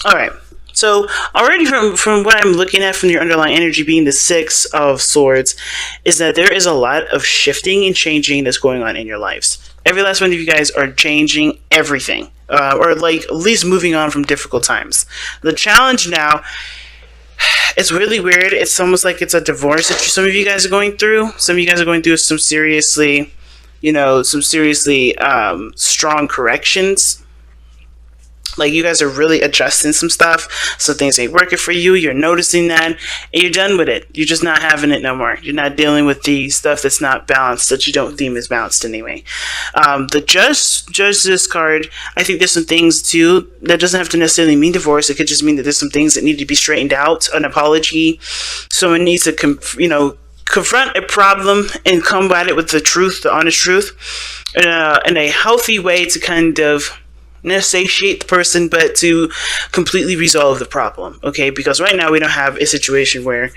All right. So already from what I'm looking at from your underlying energy being the Six of Swords, is that there is a lot of shifting and changing that's going on in your lives. Every last one of you guys are changing everything, or like at least moving on from difficult times. The challenge now, it's really weird. It's almost like it's a divorce that some of you guys are going through. Some of you guys are going through some seriously, strong corrections. Like, you guys are really adjusting some stuff. So things ain't working for you. You're noticing that, and you're done with it. You're just not having it no more. You're not dealing with the stuff that's not balanced, that you don't deem as balanced anyway. The judge this card, I think there's some things too that doesn't have to necessarily mean divorce. It could just mean that there's some things that need to be straightened out. An apology. Someone needs to confront a problem and combat it with the truth, the honest truth, in a healthy way to kind of not satiate the person, but to completely resolve the problem. Okay, because right now we don't have a situation where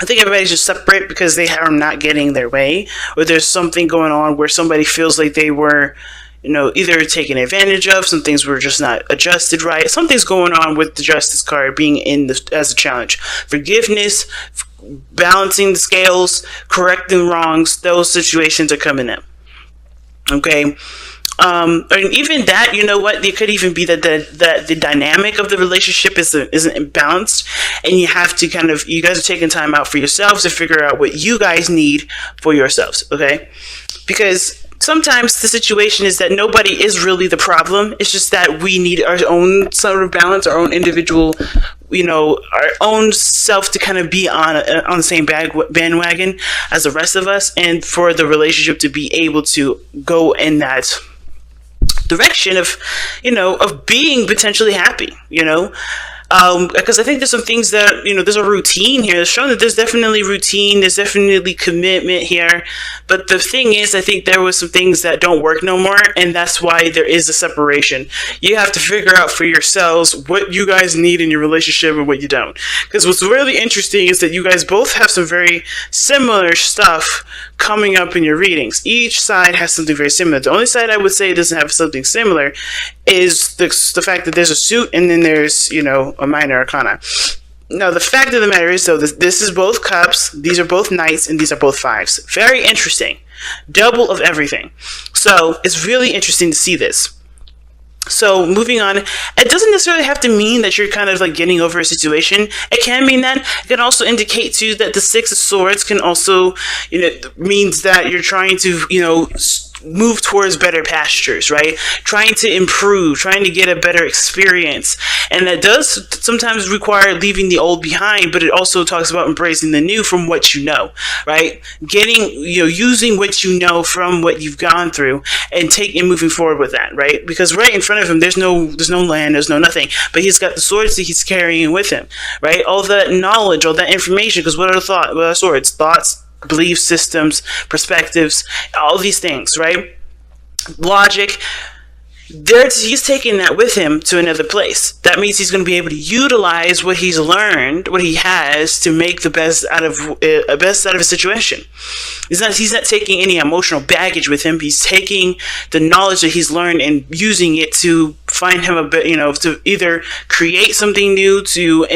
I think everybody's just separate because they are not getting their way, or there's something going on where somebody feels like they were, either taken advantage of. Some things were just not adjusted right. Something's going on with the Justice card being as a challenge. Forgiveness, balancing the scales, correcting wrongs. Those situations are coming up. Okay. And even that, it could even be that the dynamic of the relationship isn't imbalanced, and you have to you guys are taking time out for yourselves to figure out what you guys need for yourselves, okay? Because sometimes the situation is that nobody is really the problem. It's just that we need our own sort of balance, our own individual, our own self to kind of be on the same bandwagon as the rest of us, and for the relationship to be able to go in that direction of being potentially happy, because I think there's some things that, there's a routine here. It's shown that there's definitely routine, there's definitely commitment here. But the thing is, I think there was some things that don't work no more, and that's why there is a separation. You have to figure out for yourselves what you guys need in your relationship and what you don't. Because what's really interesting is that you guys both have some very similar stuff coming up in your readings. Each side has something very similar. The only side I would say doesn't have something similar is the fact that there's a suit and then there's, a minor arcana. Now, the fact of the matter is, though, this is both cups, these are both knights, and these are both fives. Very interesting. Double of everything. So, it's really interesting to see this. So, moving on, it doesn't necessarily have to mean that you're kind of like getting over a situation. It can mean that. It can also indicate too that the Six of Swords can also, means that you're trying to, move towards better pastures, right? Trying to improve, trying to get a better experience. And that does sometimes require leaving the old behind, but it also talks about embracing the new from what you know, right? Getting, using what you know from what you've gone through and moving forward with that, right? Because right in front of him, there's no land, there's no nothing, but he's got the swords that he's carrying with him, right? All that knowledge, all that information, because what are swords? Thoughts, belief systems, perspectives, all these things, right? Logic. He's taking that with him to another place. That means he's going to be able to utilize what he's learned, what he has, to make the best out of a situation. He's not taking any emotional baggage with him. He's taking the knowledge that he's learned and using it to find him a bit, to either create something new, to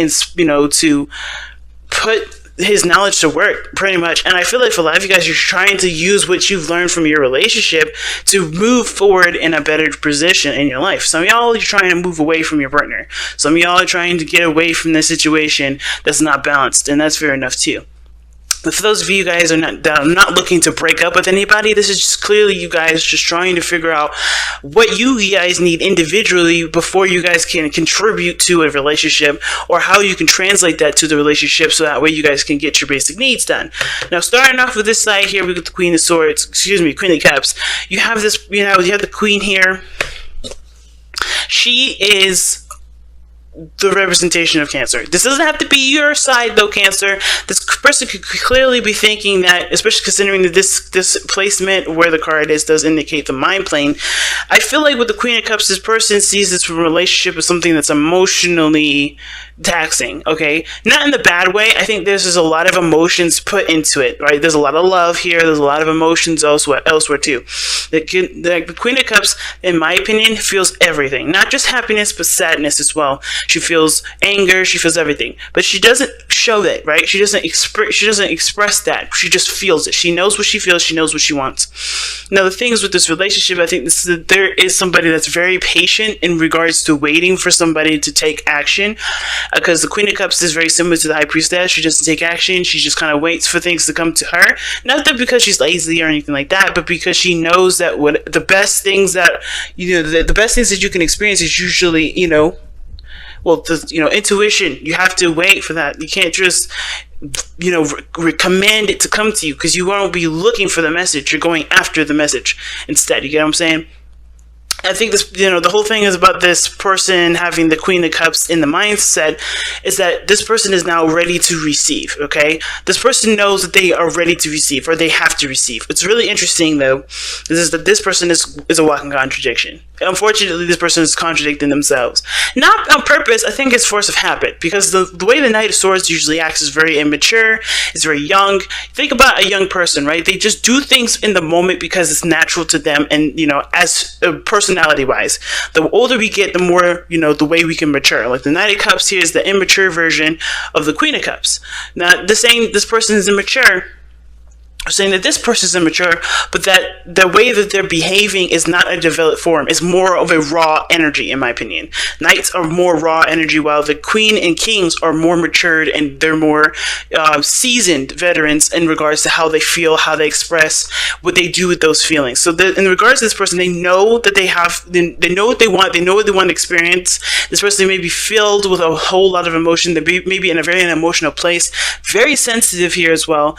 put his knowledge to work, pretty much. And I feel like for a lot of you guys, you're trying to use what you've learned from your relationship to move forward in a better position in your life. Some of y'all are trying to move away from your partner. Some of y'all are trying to get away from the situation that's not balanced, and that's fair enough too. But for those of you guys that are not looking to break up with anybody, this is just clearly you guys just trying to figure out what you guys need individually before you guys can contribute to a relationship, or how you can translate that to the relationship so that way you guys can get your basic needs done. Now, starting off with this side here, we got the Queen of Cups. You have this, you have the Queen here. She is the representation of Cancer. This doesn't have to be your side, though, Cancer. This person could clearly be thinking that, especially considering that this placement where the card is does indicate the mind plane. I feel like with the Queen of Cups, this person sees this relationship as something that's emotionally taxing, okay? Not in the bad way. I think there's just a lot of emotions put into it, right? There's a lot of love here. There's a lot of emotions elsewhere too. The Queen of Cups, in my opinion, feels everything. Not just happiness, but sadness as well. She feels anger. She feels everything. But she doesn't show that, right? She doesn't express that. She just feels it. She knows what she feels. She knows what she wants. Now, the thing is with this relationship, I think there is somebody that's very patient in regards to waiting for somebody to take action. Because the Queen of Cups is very similar to the High Priestess. She doesn't take action. She just kind of waits for things to come to her. Not that because she's lazy or anything like that, but because she knows that the best things that you can experience is usually, intuition. You have to wait for that. You can't just, command it to come to you, because you won't be looking for the message. You're going after the message instead. You get what I'm saying? I think this, the whole thing is about this person having the Queen of Cups in the mindset is that this person is now ready to receive, okay? This person knows that they are ready to receive, or they have to receive. It's really interesting, though, is that this person is a walking contradiction. Unfortunately, this person is contradicting themselves. Not on purpose. I think it's force of habit, because the way the Knight of Swords usually acts is very immature. It's very young. Think about a young person, right? They just do things in the moment because it's natural to them, and, as a personality-wise. The older we get, the more, the way we can mature. Like the Knight of Cups here is the immature version of the Queen of Cups. Not saying this person is immature, saying that this person is immature, but that the way that they're behaving is not a developed form. It's more of a raw energy, in my opinion. Knights are more raw energy, while the Queen and Kings are more matured, and they're more seasoned veterans in regards to how they feel, how they express, what they do with those feelings. So in regards to this person, they know that they know what they want, they know what they want to experience. This person may be filled with a whole lot of emotion. They may be in a very emotional place, very sensitive here as well,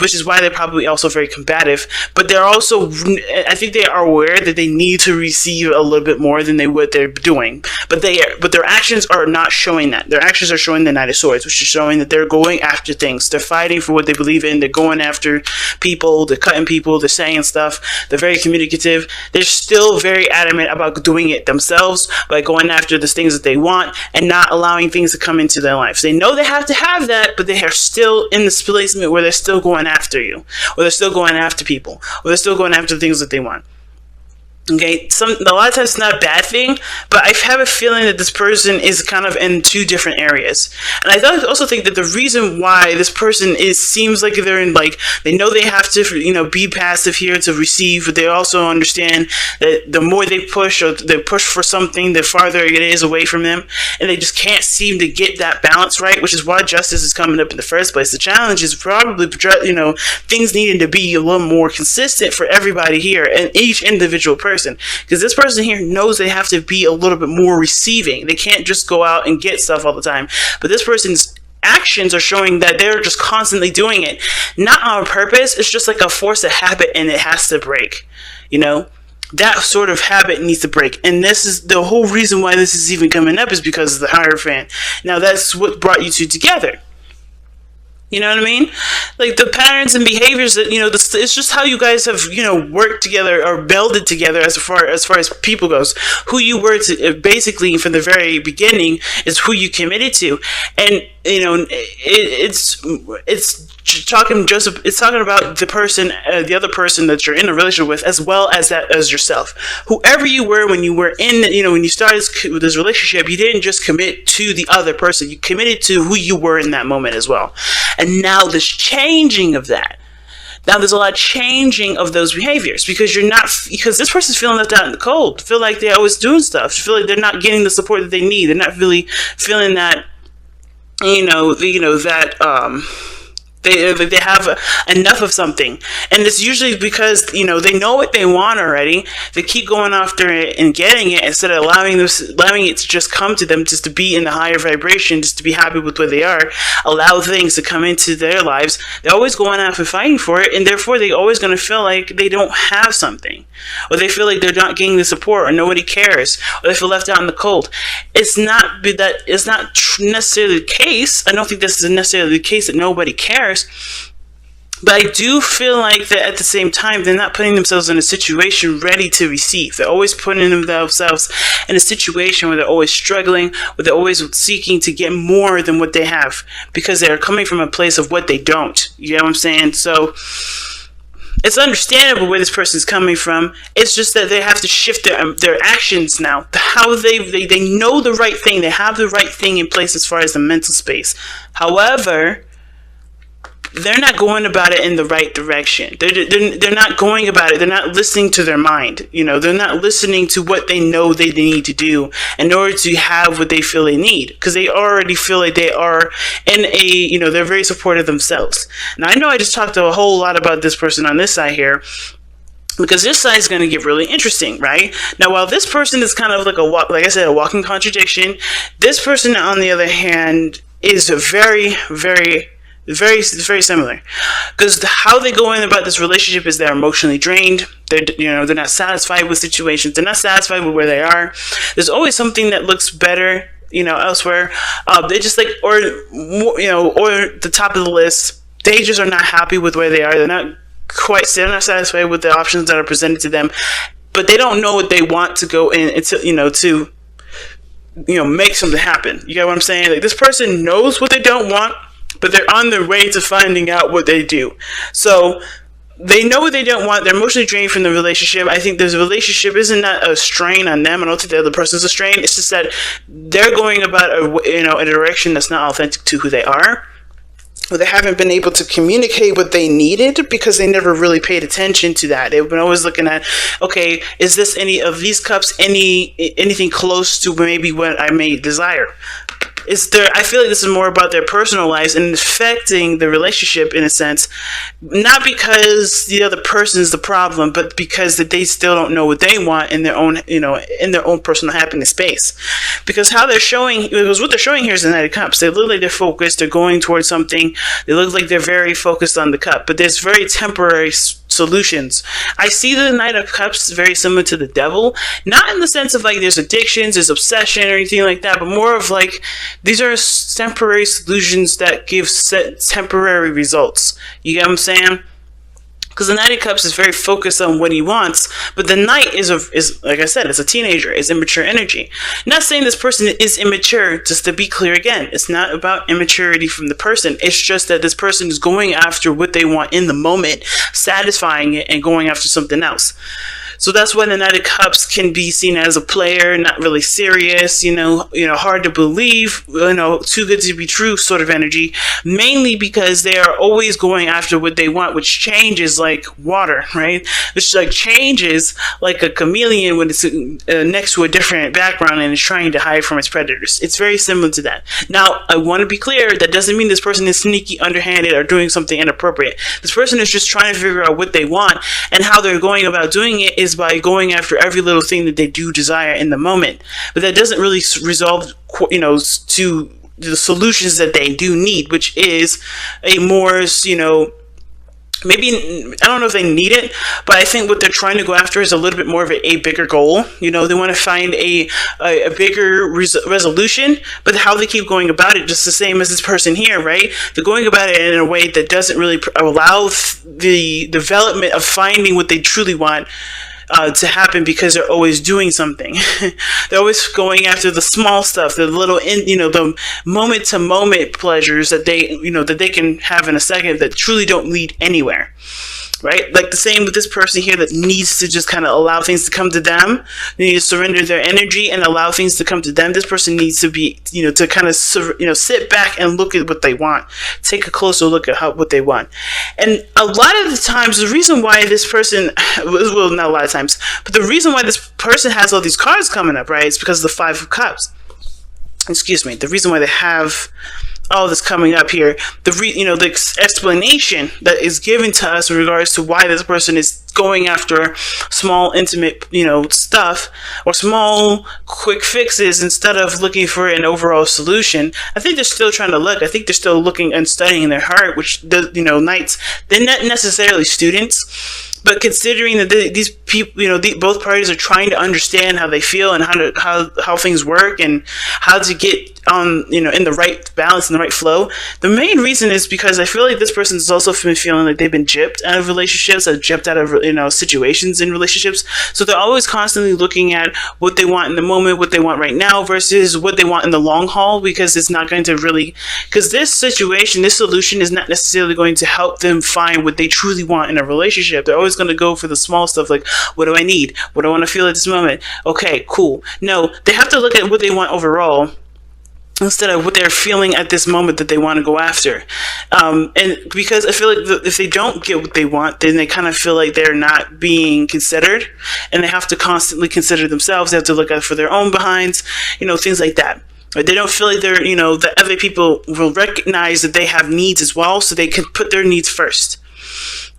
which is why they're probably also very combative, but they're also, I think they are aware that they need to receive a little bit more than they're doing, but their actions are not showing that. Their actions are showing the Knight of Swords, which is showing that they're going after things. They're fighting for what they believe in. They're going after people. They're cutting people. They're saying stuff. They're very communicative. They're still very adamant about doing it themselves by going after the things that they want and not allowing things to come into their lives. They know they have to have that, but they are still in this placement where they're still going after you. Or they're still going after people, or they're still going after the things that they want. Okay, a lot of times it's not a bad thing, but I have a feeling that this person is kind of in two different areas. And I also think that the reason why this person seems like they're in, they know they have to, be passive here to receive, but they also understand that the more they push, or they push for something, the farther it is away from them, and they just can't seem to get that balance right, which is why justice is coming up in the first place. The challenge is probably, things needing to be a little more consistent for everybody here and each individual person. Because this person here knows they have to be a little bit more receiving. They can't just go out and get stuff all the time. But this person's actions are showing that they're just constantly doing it. Not on purpose. It's just like a force of habit, and it has to break. That sort of habit needs to break. And this is the whole reason why this is even coming up, is because of the Hierophant. Now, that's what brought you two together. You know what I mean? Like the patterns and behaviors that, it's just how you guys have, worked together or melded together as far as people goes. Who you were to, basically from the very beginning, is who you committed to. And, it's talking about the other person that you're in a relationship with, as well as yourself. Whoever you were when you were in, when you started with this relationship, you didn't just commit to the other person. You committed to who you were in that moment as well. And now there's changing of that. Now there's a lot of changing of those behaviors, because this person's feeling left out in the cold. Feel like they're always doing stuff. Feel like they're not getting the support that they need. They're not really feeling that, They have enough of something, and it's usually because they know what they want already. They keep going after it and getting it instead of allowing it to just come to them, just to be in the higher vibration, just to be happy with where they are. Allow things to come into their lives. They're always going after fighting for it, and therefore they're always going to feel like they don't have something, or they feel like they're not getting the support, or nobody cares, or they feel left out in the cold. It's not necessarily the case. I don't think this is necessarily the case that nobody cares. But I do feel like that at the same time, they're not putting themselves in a situation ready to receive. They're always putting themselves in a situation where they're always struggling, where they're always seeking to get more than what they have, because they're coming from a place of what they don't. You know what I'm saying? So it's understandable where this person's coming from. It's just that they have to shift their actions now. How they know the right thing. They have the right thing in place as far as the mental space. However, they're not going about it in the right direction. They're not going about it. They're not listening to their mind. They're not listening to what they know they need to do in order to have what they feel they need, because they already feel like they are in they're very supportive themselves. Now, I know I just talked a whole lot about this person on this side here, because this side is going to get really interesting, right? Now, while this person is kind of like a walking contradiction, this person, on the other hand, is very, very, very, very similar, because how they go in about this relationship is they're emotionally drained. They're not satisfied with situations. They're not satisfied with where they are. There's always something that looks better, elsewhere. They just or the top of the list. They just are not happy with where they are. They're not satisfied with the options that are presented to them, but they don't know what they want to go in to make something happen. You get what I'm saying? Like, this person knows what they don't want, but they're on their way to finding out what they do. So they know what they don't want. They're emotionally drained from the relationship. I think this relationship isn't a strain on them. I don't think the other person's a strain. It's just that they're going about a direction that's not authentic to who they are. Or they haven't been able to communicate what they needed because they never really paid attention to that. They've been always looking at, okay, is this any of these cups anything close to maybe what I may desire? I feel like this is more about their personal lives and affecting the relationship in a sense, not because the other person is the problem, but because that they still don't know what they want in their own, in their own personal happiness space. Because what they're showing here is the Knight of Cups. They look like they're focused. They're going towards something. They look like they're very focused on the cup, but there's very temporary solutions. I see the Knight of Cups very similar to the Devil, not in the sense of like there's addictions, there's obsession or anything like that, but more of like these are temporary solutions that give temporary results. You get what I'm saying? Because the Knight of Cups is very focused on what he wants, but the Knight is like I said, it's a teenager, it's immature energy. Not saying this person is immature, just to be clear again, it's not about immaturity from the person. It's just that this person is going after what they want in the moment, satisfying it, and going after something else. So that's why the Knight of Cups can be seen as a player, not really serious, hard to believe, too good to be true sort of energy, mainly because they are always going after what they want, which changes like water, right? Which like changes like a chameleon when it's next to a different background and is trying to hide from its predators. It's very similar to that. Now, I want to be clear, that doesn't mean this person is sneaky, underhanded, or doing something inappropriate. This person is just trying to figure out what they want, and how they're going about doing it is by going after every little thing that they do desire in the moment. But that doesn't really resolve, to the solutions that they do need, which is a more, maybe, I don't know if they need it, but I think what they're trying to go after is a little bit more of a bigger goal. They want to find a bigger resolution, but how they keep going about it, just the same as this person here, right? They're going about it in a way that doesn't really allow the development of finding what they truly want to happen, because they're always doing something. They're always going after the small stuff, the little, the moment-to-moment pleasures that they can have in a second that truly don't lead anywhere. Right? Like the same with this person here that needs to just kind of allow things to come to them. They need to surrender their energy and allow things to come to them. This person needs to be, to kind of, sit back and look at what they want. Take a closer look at what they want. And a lot of the times, the reason why this person, well, not a lot of times, but the reason why this person has all these cards coming up, right, is because of the Five of Cups. Excuse me. The reason why they have all this coming up here, the explanation that is given to us in regards to why this person is going after small, intimate, stuff, or small, quick fixes instead of looking for an overall solution. I think they're still trying to look. I think they're still looking and studying their heart, which knights, they're not necessarily students. But considering that these people, both parties are trying to understand how they feel and how things work and how to get on, in the right balance and the right flow. The main reason is because I feel like this person has also been feeling like they've been gypped out of relationships, or gypped out of situations in relationships. So they're always constantly looking at what they want in the moment, what they want right now, versus what they want in the long haul, because it's not going to really, because this solution is not necessarily going to help them find what they truly want in a relationship. They're always going to go for the small stuff, like, what do I need? What do I want to feel at this moment? Okay, cool. No, they have to look at what they want overall, instead of what they're feeling at this moment that they want to go after. And because I feel like if they don't get what they want, then they kind of feel like they're not being considered, and they have to constantly consider themselves. They have to look out for their own behinds, things like that. They don't feel like they're, that other people will recognize that they have needs as well, so they can put their needs first.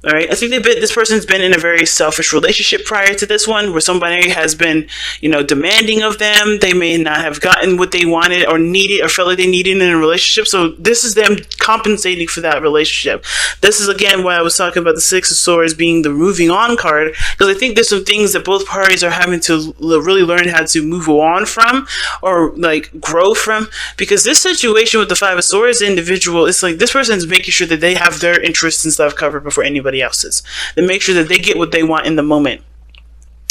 All right, I think this person's been in a very selfish relationship prior to this one, where somebody has been, demanding of them. They may not have gotten what they wanted or needed or felt like they needed in a relationship. So this is them compensating for that relationship. This is, again, why I was talking about the Six of Swords being the moving on card, because I think there's some things that both parties are having to really learn how to move on from, or like grow from. Because this situation with the Five of Swords individual, it's like this person's making sure that they have their interests and stuff covered before anybody else's. They make sure that they get what they want in the moment.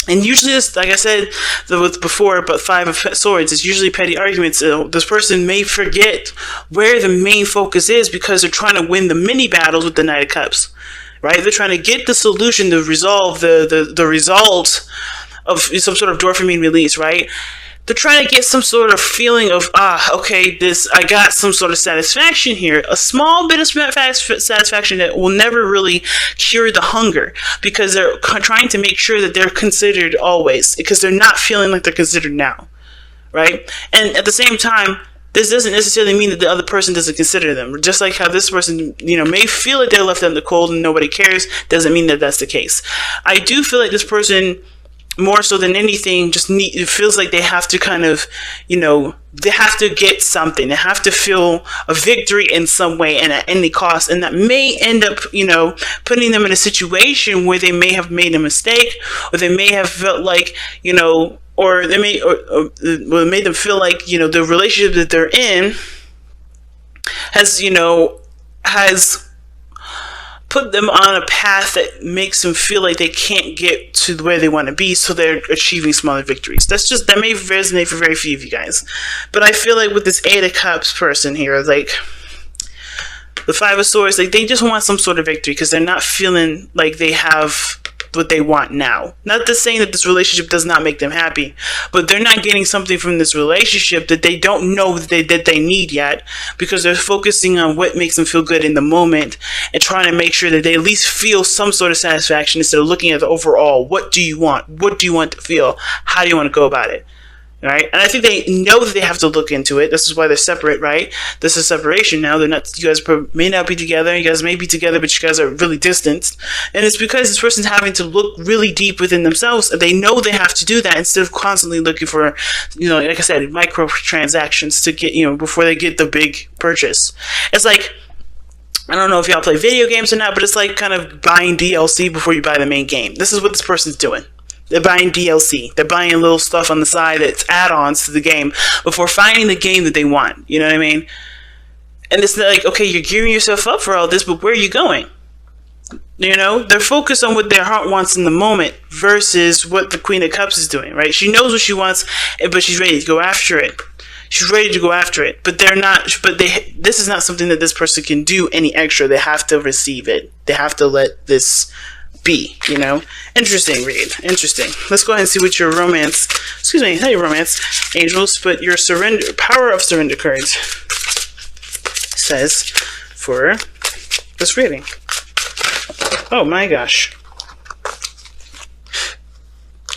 And usually, this, like I said before about Five of Swords, it's usually petty arguments. This person may forget where the main focus is, because they're trying to win the mini battles with the Knight of Cups, right? They're trying to get the solution to resolve the result of some sort of dopamine release, right? They're trying to get some sort of feeling of, okay, I got some sort of satisfaction here. A small bit of satisfaction that will never really cure the hunger, because they're trying to make sure that they're considered always, because they're not feeling like they're considered now, right? And at the same time, this doesn't necessarily mean that the other person doesn't consider them. Just like how this person, may feel like they're left out in the cold and nobody cares, doesn't mean that that's the case. I do feel like this person, more so than anything, it feels like they have to kind of, they have to get something. They have to feel a victory in some way and at any cost. And that may end up, putting them in a situation where they may have made a mistake, or they may have felt like, or they may, or made them feel like, the relationship that they're in has put them on a path that makes them feel like they can't get to where they want to be, so they're achieving smaller victories. That may resonate for very few of you guys. But I feel like with this Eight of Cups person here, like the Five of Swords, like they just want some sort of victory, because they're not feeling like they have what they want now. Not to saying that this relationship does not make them happy, but they're not getting something from this relationship that they don't know that they need yet, because they're focusing on what makes them feel good in the moment and trying to make sure that they at least feel some sort of satisfaction, instead of looking at the overall. What do you want? What do you want to feel? How do you want to go about it? Right? And I think they know that they have to look into it. This is why they're separate, right? This is separation now. They're not. You guys may not be together. You guys may be together, but you guys are really distanced. And it's because this person's having to look really deep within themselves. They know they have to do that, instead of constantly looking for, like I said, micro transactions to get, before they get the big purchase. It's like, I don't know if y'all play video games or not, but it's like kind of buying DLC before you buy the main game. This is what this person's doing. They're buying DLC. They're buying little stuff on the side that's add-ons to the game before finding the game that they want. You know what I mean? And it's like, okay, you're gearing yourself up for all this, but where are you going? They're focused on what their heart wants in the moment versus what the Queen of Cups is doing, right? She knows what she wants, but she's ready to go after it. She's ready to go after it, but they're not. This is not something that this person can do any extra. They have to receive it. They have to let this be, Interesting read. Interesting. Let's go ahead and see what your romance, not your romance, angels, but your power of surrender cards says for this reading. Oh my gosh.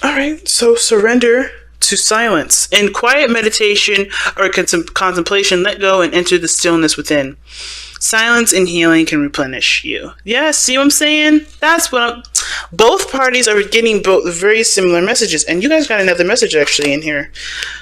Alright, so surrender to silence. In quiet meditation or contemplation, let go and enter the stillness within. Silence and healing can replenish you. Yeah, see what I'm saying? That's what both parties are getting both very similar messages. And you guys got another message actually in here.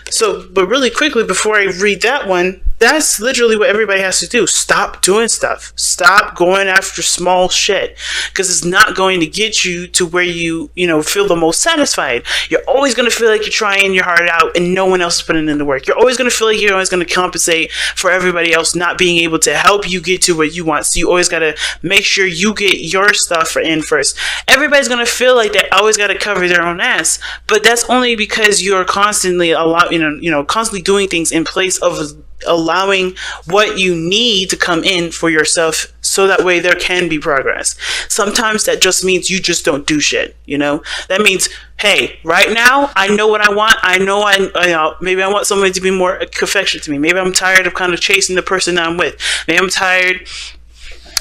So, but really quickly, before I read that one, that's literally what everybody has to do. Stop doing stuff. Stop going after small shit. Because it's not going to get you to where you feel the most satisfied. You're always going to feel like you're trying your heart out and no one else is putting in the work. You're always going to feel like you're always going to compensate for everybody else not being able to help you get to what you want. So you always got to make sure you get your stuff in first. Everybody's going to feel like they always got to cover their own ass. But that's only because you're constantly constantly doing things in place of allowing what you need to come in for yourself, so that way there can be progress. Sometimes that just means you just don't do shit. That means, hey, right now I know what I want. I know maybe I want somebody to be more affectionate to me. Maybe I'm tired of kind of chasing the person I'm with. Maybe I'm tired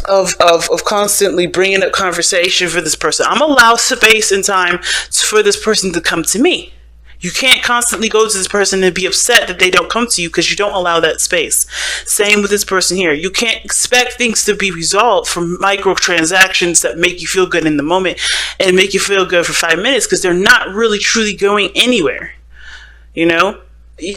of constantly bringing up conversation for this person. I'm allow space and time for this person to come to me. You can't constantly go to this person and be upset that they don't come to you because you don't allow that space. Same with this person here. You can't expect things to be resolved from microtransactions that make you feel good in the moment and make you feel good for 5 minutes, because they're not really truly going anywhere.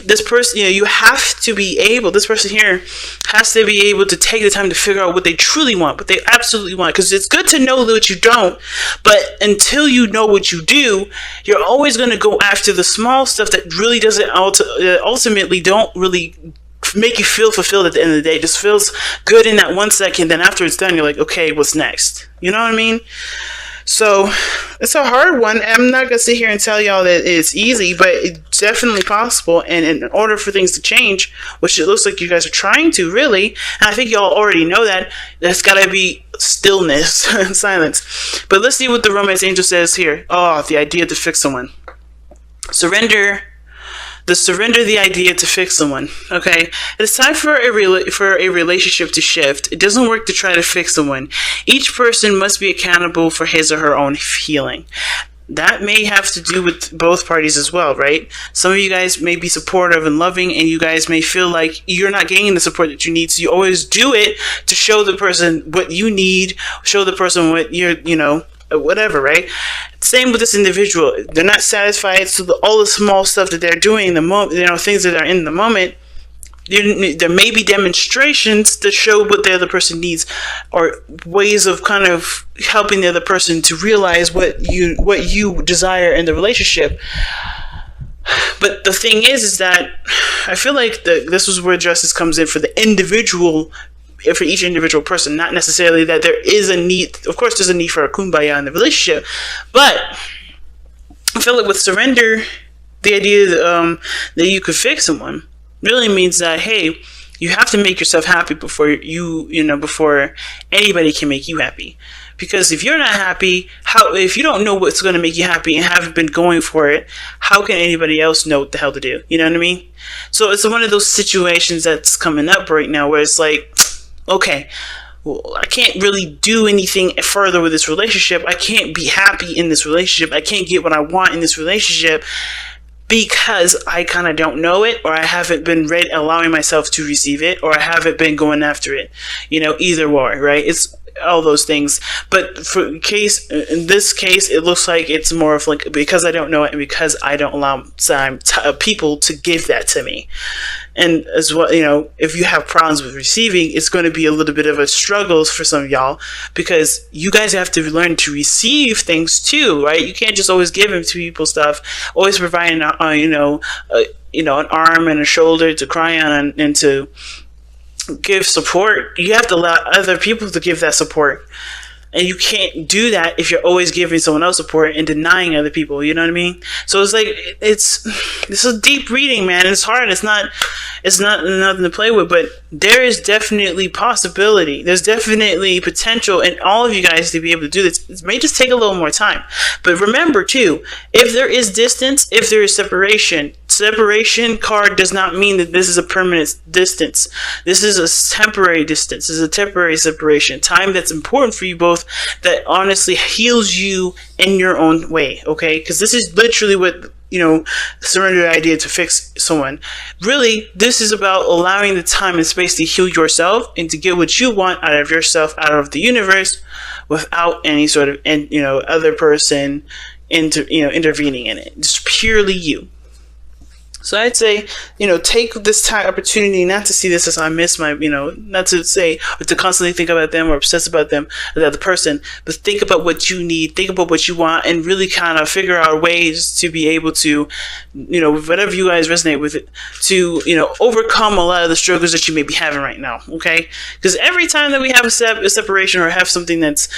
This person, you have to be able, this person here has to be able to take the time to figure out what they truly want, what they absolutely want. Because it's good to know what you don't, but until you know what you do, you're always going to go after the small stuff that really doesn't ultimately don't really make you feel fulfilled at the end of the day. It just feels good in that 1 second. Then after it's done, you're like, okay, what's next? You know what I mean? So it's a hard one. I'm not going to sit here and tell y'all that it's easy, but it's definitely possible. And in order for things to change, which it looks like you guys are trying to, really, and I think y'all already know that, there's got to be stillness and silence. But let's see what the romance angel says here. Oh, the idea to fix someone. Surrender the idea to fix someone. Okay, it's time for a relationship to shift. It doesn't work to try to fix someone. Each person must be accountable for his or her own healing. That may have to do with both parties as well, right? Some of you guys may be supportive and loving, and you guys may feel like you're not getting the support that you need, so you always do it to show the person what you need, show the person what you're, whatever, right? Same with this individual. They're not satisfied, so all the small stuff that they're doing in the moment, things that are in the moment, there may be demonstrations that show what the other person needs, or ways of kind of helping the other person to realize what you desire in the relationship. But the thing is that I feel like this is where justice comes in for the individual, for each individual person. Not necessarily that there is a need. Of course, there's a need for a kumbaya in the relationship, but I feel like with surrender, the idea that you could fix someone really means that, hey, you have to make yourself happy before before anybody can make you happy. Because if you're not happy, if you don't know what's going to make you happy and haven't been going for it, how can anybody else know what the hell to do? You know what I mean? So it's one of those situations that's coming up right now where it's like, okay, well, I can't really do anything further with this relationship. I can't be happy in this relationship. I can't get what I want in this relationship because I kind of don't know it, or I haven't been allowing myself to receive it, or I haven't been going after it. Either or, right? It's all those things. But in this case, it looks like it's more of like, because I don't know it and because I don't allow people to give that to me. And as well, if you have problems with receiving, it's going to be a little bit of a struggle for some of y'all, because you guys have to learn to receive things too, right? You can't just always give them to people stuff, always providing, an arm and a shoulder to cry on and to give support. You have to allow other people to give that support. And you can't do that if you're always giving someone else support and denying other people. You know what I mean? So it's like, it's a deep reading, man. It's hard. It's not nothing to play with, but there is definitely possibility. There's definitely potential in all of you guys to be able to do this. It may just take a little more time. But remember too, if there is distance, if there is separation card does not mean that this is a permanent distance. This is a temporary distance. This is a temporary separation. Time that's important for you both, that honestly heals you in your own way, okay? Because this is literally what surrender the idea to fix someone. Really, this is about allowing the time and space to heal yourself and to get what you want out of yourself, out of the universe, without any sort of other person intervening in it. Just purely you. So I'd say, take this time opportunity not to see this as I miss my, not to say or to constantly think about them or obsess about them or the other person, but think about what you need, think about what you want, and really kind of figure out ways to be able to, whatever you guys resonate with it, to, overcome a lot of the struggles that you may be having right now. Okay? Because every time that we have a separation or have something that's